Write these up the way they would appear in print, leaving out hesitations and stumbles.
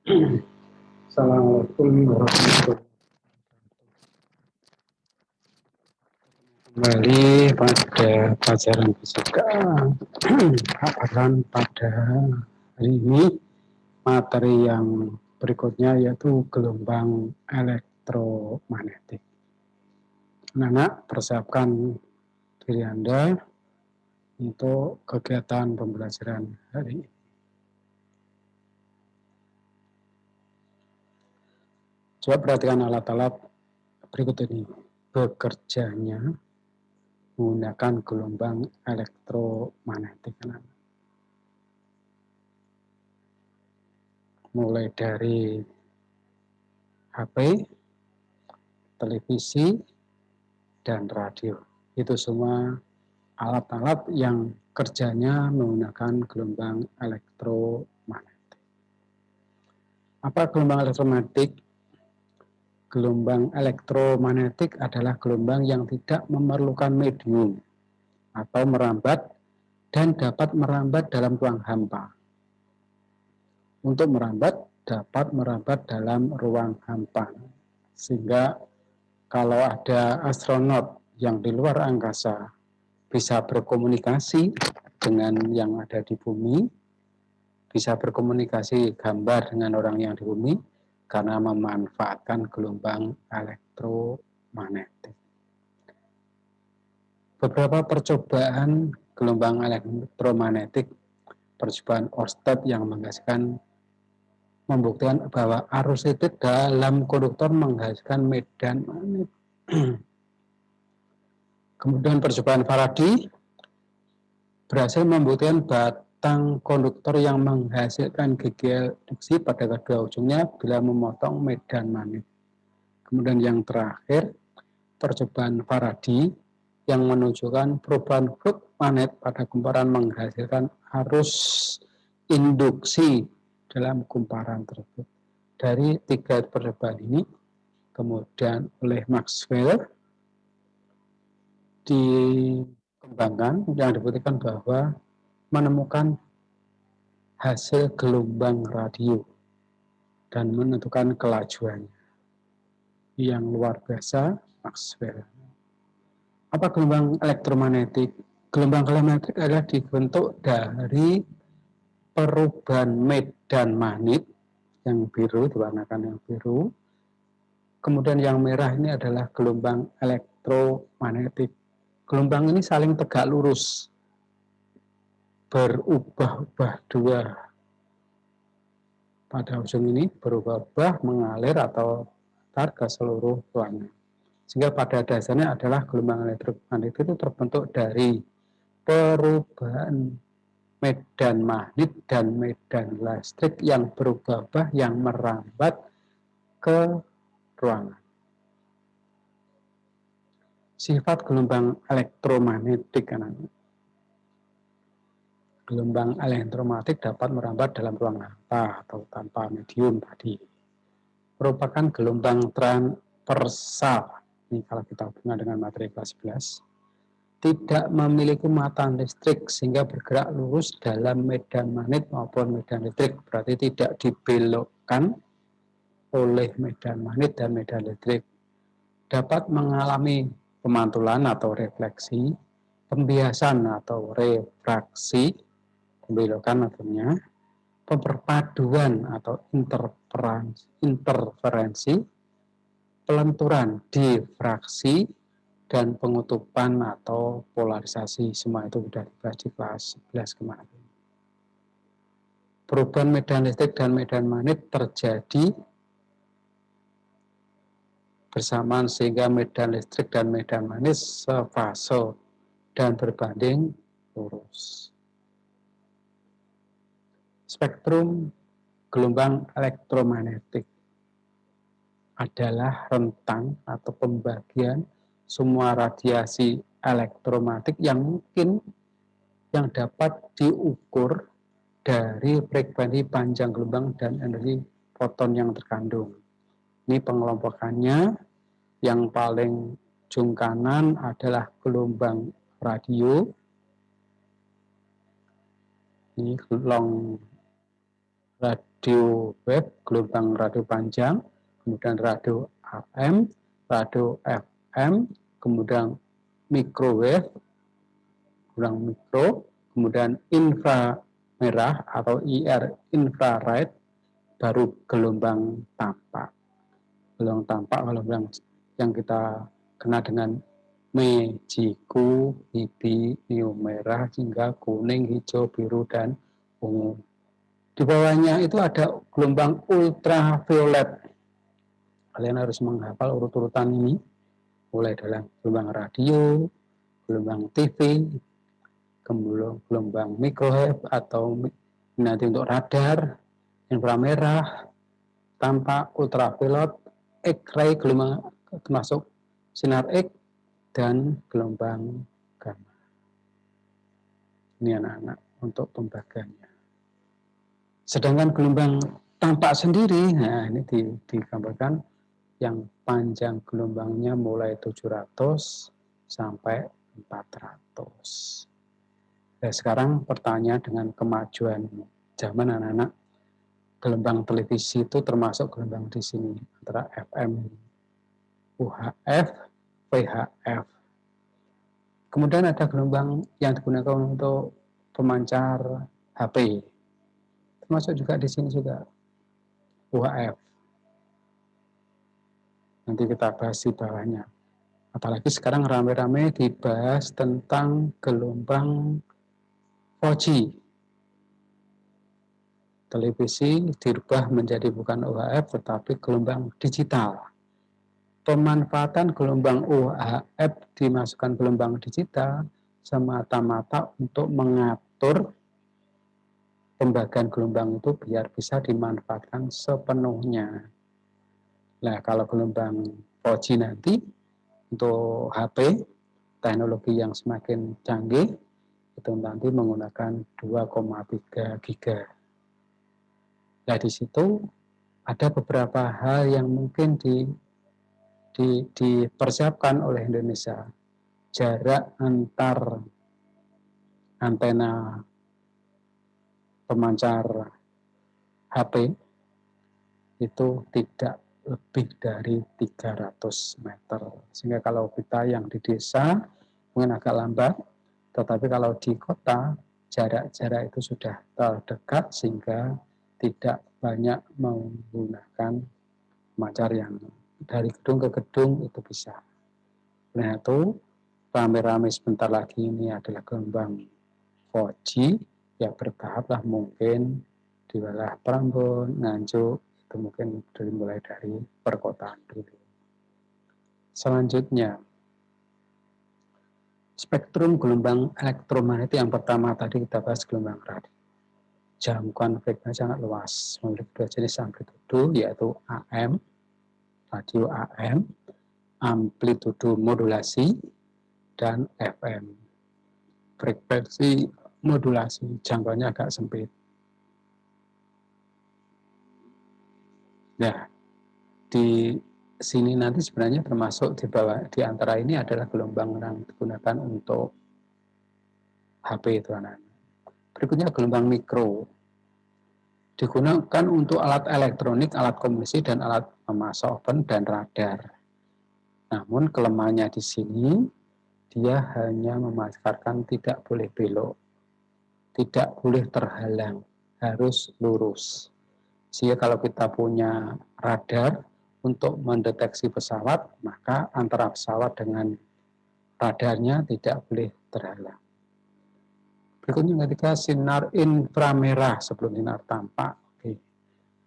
Assalamualaikum warahmatullahi wabarakatuh. Kembali pada pelajaran fisika. Paparan pada hari ini materi yang berikutnya yaitu gelombang elektromagnetik. Anak-anak, persiapkan diri Anda untuk kegiatan pembelajaran hari ini. Coba perhatikan alat-alat berikut ini. Bekerjanya menggunakan gelombang elektromagnetik. Mulai dari HP, televisi, dan radio. Itu semua alat-alat yang kerjanya menggunakan gelombang elektromagnetik. Apa gelombang elektromagnetik? Gelombang elektromagnetik adalah gelombang yang tidak memerlukan medium atau merambat dan dapat merambat dalam ruang hampa. Untuk merambat, dapat merambat dalam ruang hampa. Sehingga kalau ada astronot yang di luar angkasa bisa berkomunikasi dengan yang ada di bumi, bisa berkomunikasi gambar dengan orang yang di bumi, karena memanfaatkan gelombang elektromagnetik. Beberapa percobaan gelombang elektromagnetik, percobaan Ørsted yang menghasilkan membuktikan bahwa arus listrik dalam konduktor menghasilkan medan magnet. Kemudian percobaan Faraday berhasil membuktikan batang konduktor yang menghasilkan gigi induksi pada kedua ujungnya bila memotong medan magnet. Kemudian yang terakhir, percobaan Faraday yang menunjukkan perubahan flux magnet pada kumparan menghasilkan arus induksi dalam kumparan tersebut. Dari tiga percobaan ini, kemudian oleh Maxwell dikembangkan yang dibuktikan bahwa menemukan hasil gelombang radio dan menentukan kelajuannya. Yang luar biasa, Maxwell. Apa gelombang elektromagnetik? Gelombang elektromagnetik adalah dibentuk dari perubahan medan magnet yang biru, diwarnakan yang biru. Kemudian yang merah ini adalah gelombang elektromagnetik. Gelombang ini saling tegak lurus, berubah-ubah dua. Pada ujung ini berubah-ubah mengalir atau tar ke seluruh ruangan. Sehingga pada dasarnya adalah gelombang elektromagnetik itu terbentuk dari perubahan medan magnet dan medan listrik yang berubah-ubah yang merambat ke ruangan. Sifat gelombang elektromagnetik gelombang elektromagnetik dapat merambat dalam ruang hampa atau tanpa medium tadi. Merupakan gelombang transversal. Ini kalau kita hubungkan dengan materi kelas 11. Tidak memiliki muatan listrik sehingga bergerak lurus dalam medan magnet maupun medan listrik. Berarti tidak dibelokkan oleh medan magnet dan medan listrik. Dapat mengalami pemantulan atau refleksi, pembiasan atau refraksi, pembelokan artinya, perpaduan atau interferensi, pelenturan, difraksi, dan pengutupan atau polarisasi. Semua itu sudah dibahas di kelas 11 kemarin. Perubahan medan listrik dan medan magnet terjadi bersamaan sehingga medan listrik dan medan magnet sefase dan berbanding lurus. Spektrum gelombang elektromagnetik adalah rentang atau pembagian semua radiasi elektromagnetik yang mungkin yang dapat diukur dari frekuensi panjang gelombang dan energi foton yang terkandung. Ini pengelompokannya, yang paling ujung kanan adalah gelombang radio. Ini long radio wave, gelombang radio panjang, kemudian radio AM, radio FM, kemudian microwave, gelombang mikro, kemudian inframerah atau IR infrared, baru gelombang tampak. Gelombang tampak, gelombang yang kita kenal dengan Mejiku, hijau, merah, hingga kuning, hijau, biru, dan ungu. Di bawahnya itu ada gelombang ultraviolet. Kalian harus menghafal urut-urutan ini, mulai dari gelombang radio, gelombang TV, gelombang microwave atau nanti untuk radar, inframerah, tampak, ultraviolet, X-ray, gelombang termasuk sinar X, dan gelombang gamma. Ini anak-anak untuk pembagiannya. Sedangkan gelombang tampak sendiri, nah ini digambarkan yang panjang gelombangnya mulai 700 sampai 400. Nah, sekarang pertanyaan dengan kemajuan zaman anak-anak, gelombang televisi itu termasuk gelombang di sini antara FM, UHF, VHF. Kemudian ada gelombang yang digunakan untuk pemancar HP. Termasuk juga di sini juga UHF. Nanti kita bahas di bawahnya. Apalagi sekarang rame-rame dibahas tentang gelombang 4G. Televisi dirubah menjadi bukan UHF tetapi gelombang digital. Pemanfaatan gelombang UHF dimasukkan gelombang digital semata-mata untuk mengatur pembagian gelombang itu biar bisa dimanfaatkan sepenuhnya. Nah, kalau gelombang 4G nanti untuk HP, teknologi yang semakin canggih, itu nanti menggunakan 2,3 giga. Nah, di situ ada beberapa hal yang mungkin dipersiapkan oleh Indonesia. Jarak antar antena pemancar HP itu tidak lebih dari 300 meter. Sehingga kalau kita yang di desa mungkin agak lambat, tetapi kalau di kota jarak-jarak itu sudah terdekat sehingga tidak banyak menggunakan pemancar yang dari gedung ke gedung itu bisa. Nah itu rame-rame sebentar lagi ini adalah gelombang 4G, ya bertahap lah mungkin di wilayah Prambon, Nganjuk, itu mungkin mulai dari perkotaan dulu. Selanjutnya, spektrum gelombang elektromagnetik yang pertama tadi kita bahas gelombang radio. Jangkauan frekuensi sangat luas, memiliki dua jenis amplitudo yaitu AM, radio AM, amplitudo modulasi, dan FM. Frekuensi modulasi jangkauannya agak sempit. Nah, di sini nanti sebenarnya termasuk di bawah di antara ini adalah gelombang yang digunakan untuk HP itu anak. Berikutnya gelombang mikro. Digunakan untuk alat elektronik, alat komunikasi, dan alat memasok oven dan radar. Namun kelemahannya di sini, dia hanya memasarkan tidak boleh belok, tidak boleh terhalang, harus lurus. Sehingga kalau kita punya radar untuk mendeteksi pesawat, maka antara pesawat dengan radarnya tidak boleh terhalang. Berikutnya ketika sinar inframerah sebelum sinar tampak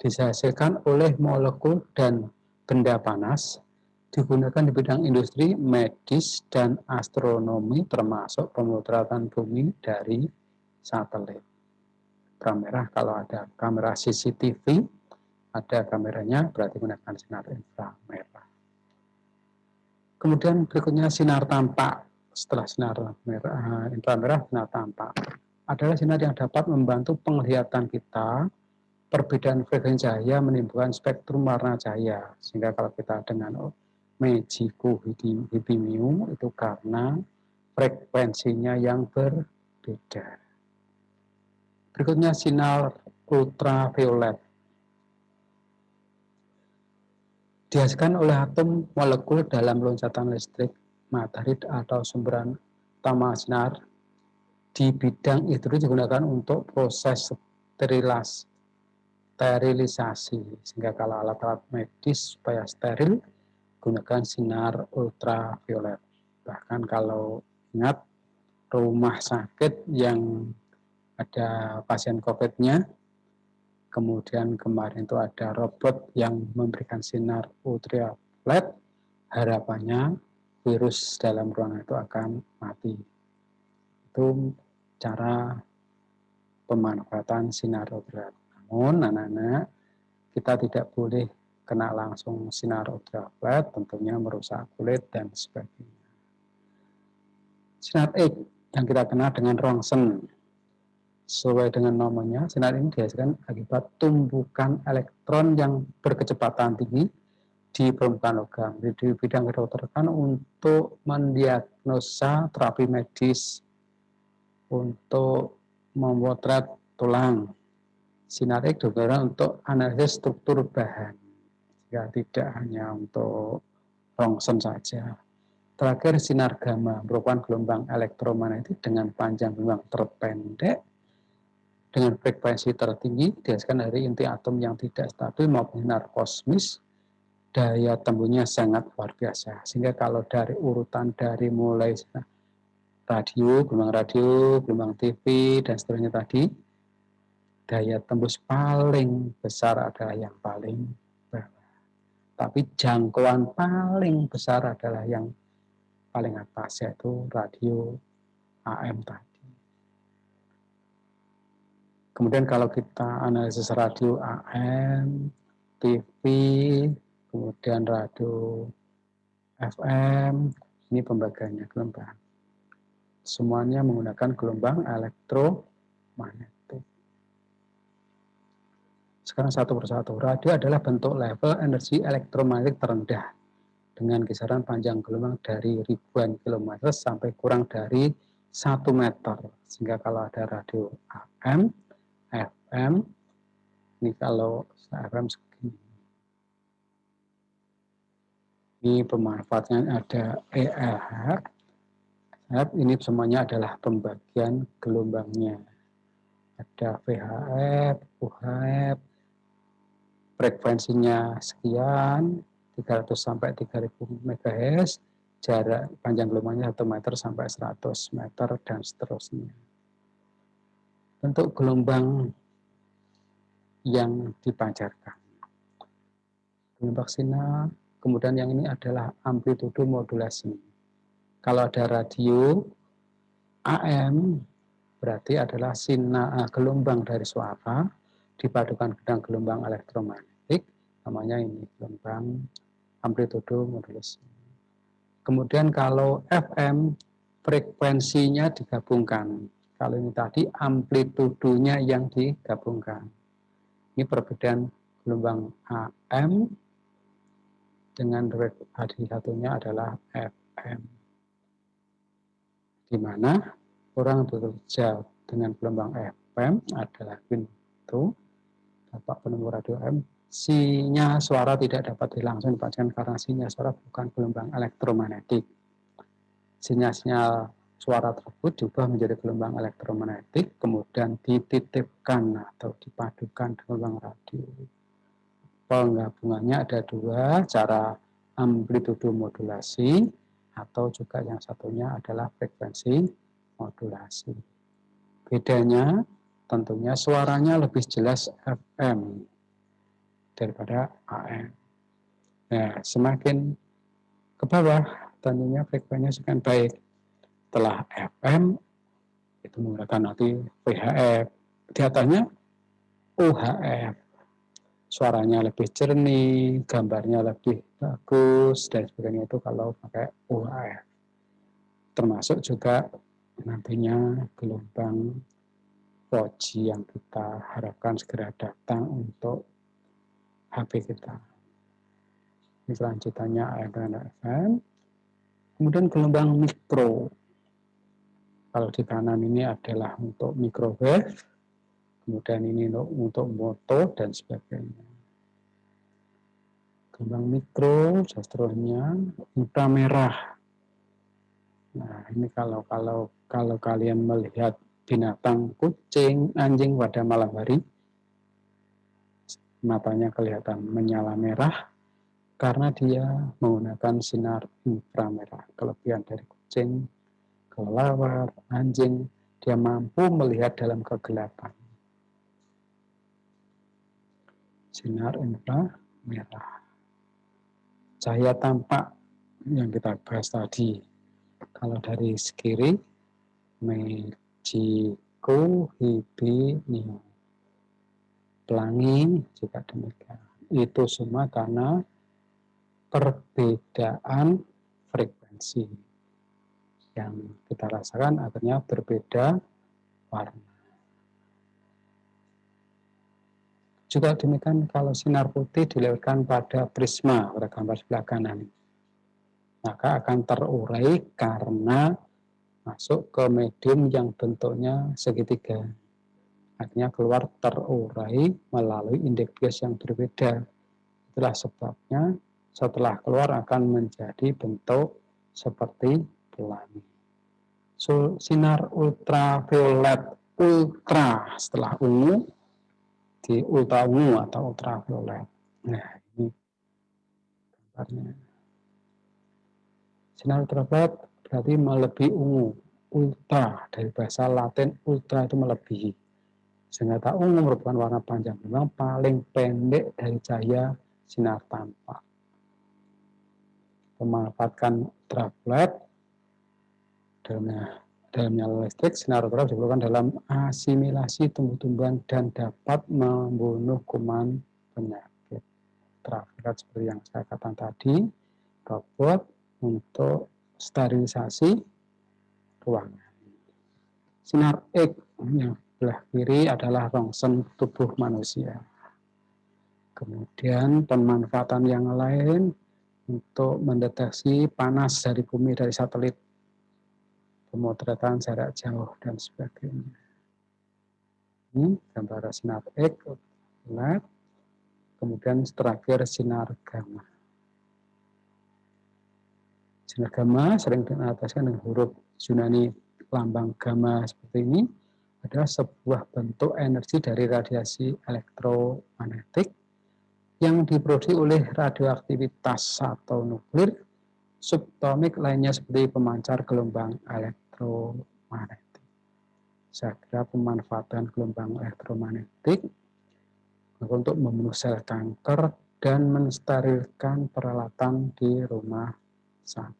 dihasilkan oleh molekul dan benda panas, digunakan di bidang industri, medis, dan astronomi termasuk pemotretan bumi dari satelit. Inframerah kalau ada kamera CCTV, ada kameranya berarti menggunakan sinar inframerah. Kemudian berikutnya sinar tampak. Setelah sinar inframerah, sinar tampak adalah sinar yang dapat membantu penglihatan kita. Perbedaan frekuensi cahaya menimbulkan spektrum warna cahaya. Sehingga kalau kita dengan Mejiku hibimium itu karena frekuensinya yang berbeda. Berikutnya sinar ultraviolet. dihasilkan oleh atom molekul dalam loncatan listrik matahari atau sumber utama sinar di bidang itu digunakan untuk proses sterilisasi, sehingga kalau alat-alat medis supaya steril gunakan sinar ultraviolet. Bahkan kalau ingat rumah sakit yang ada pasien COVID-nya, kemudian kemarin itu ada robot yang memberikan sinar ultraviolet, harapannya virus dalam ruangan itu akan mati. Itu cara pemanfaatan sinar ultraviolet. Namun anak-anak, kita tidak boleh kena langsung sinar ultraviolet, tentunya merusak kulit dan sebagainya. Sinar X yang kita kenal dengan Röntgen, sesuai dengan namanya, sinar ini dihasilkan akibat tumbukan elektron yang berkecepatan tinggi di permukaan logam. Di bidang kedokteran untuk mendiagnosa terapi medis, untuk memotret tulang. Sinar X digunakan untuk analisis struktur bahan, ya tidak hanya untuk Röntgen saja. Terakhir, sinar gamma merupakan gelombang elektromagnetik dengan panjang gelombang terpendek dengan frekuensi tertinggi, dihasilkan dari inti atom yang tidak stabil maupun sinar kosmis. Daya tembusnya sangat luar biasa, sehingga kalau dari urutan dari mulai radio, gelombang TV, dan seterusnya tadi, daya tembus paling besar adalah yang paling bawah. Tapi jangkauan paling besar adalah yang paling atas, yaitu radio AM tadi. Kemudian kalau kita analisis radio AM, TV, kemudian radio FM, ini pembagiannya gelombang. Semuanya menggunakan gelombang elektromagnetik. Sekarang satu persatu. Radio adalah bentuk level energi elektromagnetik terendah dengan kisaran panjang gelombang dari ribuan kilometer sampai kurang dari 1 meter. Sehingga kalau ada radio AM, FM, ini kalau FM segini. Ini pemanfaatnya ada ELH. Ini semuanya adalah pembagian gelombangnya. Ada VHF, UHF, frekuensinya sekian, 300 sampai 3000 MHz, jarak panjang gelombangnya 1 meter sampai 100 meter, dan seterusnya. Bentuk gelombang yang dipancarkan. Gelombang sinar, kemudian yang ini adalah amplitudo modulasi. Kalau ada radio AM, berarti adalah sinar gelombang dari suara dipadukan dengan gelombang elektromagnetik, namanya ini gelombang amplitudo modulasi. Kemudian kalau FM, frekuensinya digabungkan. Kalau ini tadi amplitudonya yang digabungkan. Ini perbedaan gelombang AM dengan tadi satunya adalah FM. Di mana orang bekerja dengan gelombang FM adalah pintu, Bapak penemu radio FM, sinyal suara tidak dapat langsung dipancarkan karena sinyal suara bukan gelombang elektromagnetik. Sinyal-sinyal suara tersebut diubah menjadi gelombang elektromagnetik, kemudian dititipkan atau dipadukan dengan gelombang radio. Penggabungannya ada dua, cara amplitudo modulasi, atau juga yang satunya adalah frekuensi modulasi. Bedanya tentunya suaranya lebih jelas FM daripada AM. Nah, semakin ke bawah tentunya frekuensinya semakin baik. Setelah FM itu menggunakan nanti VHF, di atasnya UHF. Suaranya lebih jernih, gambarnya lebih bagus, dan sebagainya itu kalau pakai UHF. Termasuk juga nantinya gelombang 4G yang kita harapkan segera datang untuk HP kita. Ini kelanjutannya AM dan FM. Kemudian gelombang mikro. Kalau di kanan ini adalah untuk microwave, kemudian ini untuk moto dan sebagainya. gelombang mikro, seterusnya inframerah. Nah, ini kalau kalian melihat binatang kucing, anjing pada malam hari, matanya kelihatan menyala merah karena dia menggunakan sinar inframerah. Kelebihan dari kucing, kelelawar, anjing, dia mampu melihat dalam kegelapan. Sinar inframerah. Cahaya tampak yang kita bahas tadi. Kalau dari kiri, Mejiko Hibinio. Pelangi juga demikian. Itu semua karena perbedaan frekuensi yang kita rasakan akhirnya berbeda warna. Juga demikian kalau sinar putih dilewatkan pada prisma pada gambar sebelah kanan, maka akan terurai karena masuk ke medium yang bentuknya segitiga. Artinya keluar terurai melalui indeks gas yang berbeda. Itulah sebabnya setelah keluar akan menjadi bentuk seperti pelangi. So, sinar ultraviolet, ultra setelah ungu, di ultra ungu atau ultraviolet. Nah, ini gambarnya. Sinar ultraviolet berarti melebihi ungu. Ultra dari bahasa Latin ultra itu melebihi. Sehingga ungu merupakan warna panjang memang paling pendek dari cahaya sinar tampak. Memanfaatkan ultraviolet dalamnya listrik, sinar ultraviolet diperlukan dalam asimilasi tumbuh-tumbuhan dan dapat membunuh kuman penyakit. Ultraviolet seperti yang saya katakan tadi, robot untuk sterilisasi ruangan. Sinar X yang sebelah kiri adalah rongsen tubuh manusia. Kemudian pemanfaatan yang lain untuk mendeteksi panas dari bumi dari satelit, pemotretan jarak jauh dan sebagainya. Ini gambar sinar X, LED, kemudian terakhir sinar gamma. Sinar gamma sering diatasikan dengan huruf Yunani lambang gamma seperti ini, adalah sebuah bentuk energi dari radiasi elektromagnetik yang diproduksi oleh radioaktivitas atau nuklir subatomik lainnya seperti pemancar gelombang elektromagnetik. Saya kira pemanfaatan gelombang elektromagnetik untuk membunuh sel kanker dan mensterilkan peralatan di rumah sakit.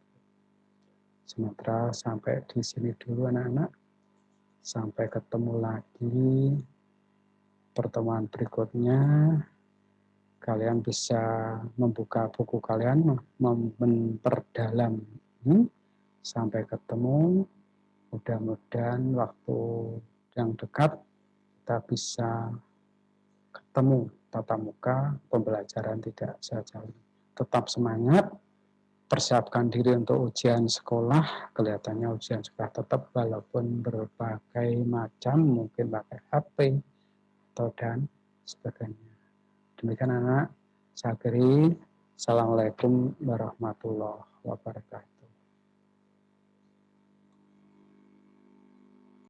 Sementara sampai di sini dulu anak-anak. Sampai ketemu lagi pertemuan berikutnya. Kalian bisa membuka buku kalian, memperdalam ini. Sampai ketemu. Mudah-mudahan waktu yang dekat kita bisa ketemu tatap muka, pembelajaran tidak saja. Tetap semangat. Persiapkan diri untuk ujian sekolah, kelihatannya ujian sekolah tetap walaupun berbagai macam, mungkin pakai HP, atau dan sebagainya. Demikian anak, saya akhiri. Assalamualaikum warahmatullahi wabarakatuh.